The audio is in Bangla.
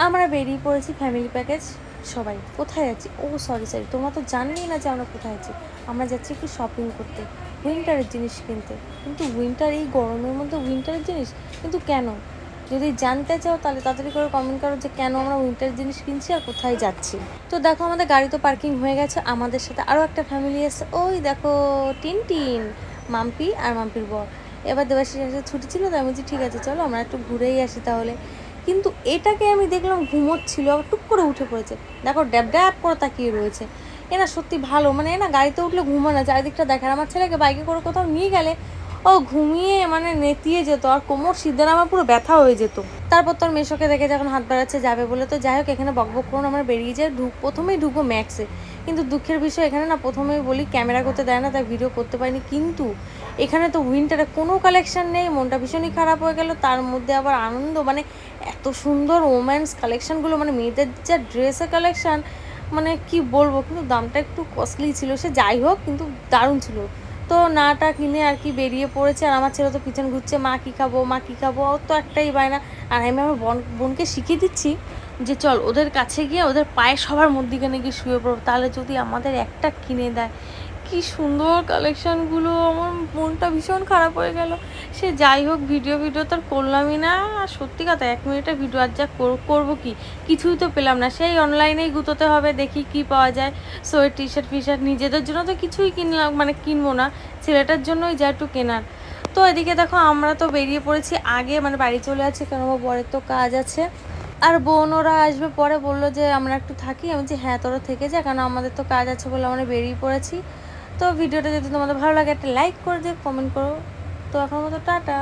আমরা বেরিয়ে পড়েছি ফ্যামিলি প্যাকেজ সবাই। কোথায় যাচ্ছি? ও সরি, তোমরা তো জানলেই না যে আমরা কোথায় যাচ্ছি। আমরা যাচ্ছি একটু শপিং করতে, উইন্টারের জিনিস কিনতে। কিন্তু উইন্টার, এই গরমের মধ্যে উইন্টারের জিনিস কিন্তু কেন? যদি জানতে চাও তাহলে তাড়াতাড়ি করে কমেন্ট করো যে কেন আমরা উইন্টারের জিনিস কিনছি আর কোথায় যাচ্ছি। তো দেখো আমাদের গাড়ি তো পার্কিং হয়ে গেছে, আমাদের সাথে আরও একটা ফ্যামিলি এসে, ওই দেখো টিন, মাম্পি আর মাম্পির বর। এবার দেবাশিস ছুটি ছিল, তাই বলছি ঠিক আছে চলো আমরা একটু ঘুরেই আসি তাহলে। কিন্তু এটাকে আমি দেখলাম ঘুমোচ্ছিল, আবার টুক করে উঠে পড়েছে। দেখো ড্যাব ড্যাব করে তাকিয়ে রয়েছে। এ না সত্যি ভালো, মানে এ না গাড়িতে উঠলে ঘুমায় না, চারিদিকটা দেখে। আমার ছেলেকে বাইকে করে কোথাও নিয়ে গেলে ও ঘুমিয়ে মানে নেতিয়ে যেত, আর কোমর সিদ্ধে আমার পুরো ব্যথা হয়ে যেত। তারপর তোর মেশোকে দেখে যখন হাত বাড়াচ্ছে যাবে বলে, তো যাই হোক এখানে বকবক করুন আমরা বেরিয়ে যাই। প্রথমেই ঢুকবো ম্যাক্সে। কিন্তু দুঃখের বিষয় এখানে না প্রথমেই বলি ক্যামেরা করতে দেয় না, তাই ভিডিও করতে পারিনি। কিন্তু এখানে তো উইন্টারে কোনো কালেকশন নেই, মনটা ভীষণই খারাপ হয়ে গেল। তার মধ্যে আবার আনন্দ, মানে এত সুন্দর ওমেন্স কালেকশানগুলো, মানে মেয়েদের যা ড্রেসের কালেকশান, মানে কি বলবো। কিন্তু দামটা একটু কস্টলি ছিল, সে যাই হোক কিন্তু দারুণ ছিল। তো নাটা কিনে আর কি বেরিয়ে পড়েছে। আর আমার ছেলে তো পিছন ঘুরছে, মা কী খাবো মা কী খাবো, ওর তো একটাই বায়না। আর আমি আমার বোনকে শিখিয়ে দিচ্ছি যে চল ওদের কাছে গিয়ে ওদের পায়ে সবার মধ্যিখানে গিয়ে শুয়ে পড়বো, তাহলে যদি আমাদের একটা কিনে দেয়। কি সুন্দর কালেকশানগুলো, আমার মনটা ভীষণ খারাপ হয়ে গেল। সে যাই হোক ভিডিও তো করলামই না। আর সত্যি কথা 1 মিনিটের ভিডিও আর যা করবো কি, কিছুই তো পেলাম না। সেই অনলাইনেই গুতোতে হবে, দেখি কি পাওয়া যায়। সোয়েট টি শার্ট ফিশার্ট, নিজেদের জন্য তো কিছুই কিনলাম, মানে কিনবো না, ছেলেটার জন্যই যা একটু কেনার। তো এদিকে দেখো আমরা তো বেরিয়ে পড়েছি আগে, মানে বাড়ি চলে আছে, কারণ আমার বরের তো কাজ আছে। আর বোন ওরা আসবে পরে, বললো যে আমরা একটু থাকি। আমি বলছি হ্যাঁ তোরা থেকে যা, কারণ আমাদের তো কাজ আছে বলে আমরা বেরিয়ে পড়েছি। তো ভিডিওটা যদি তোমাদের ভালো লাগে একটা লাইক করে দিও, কমেন্ট করো। তো এখন মতো টাটা।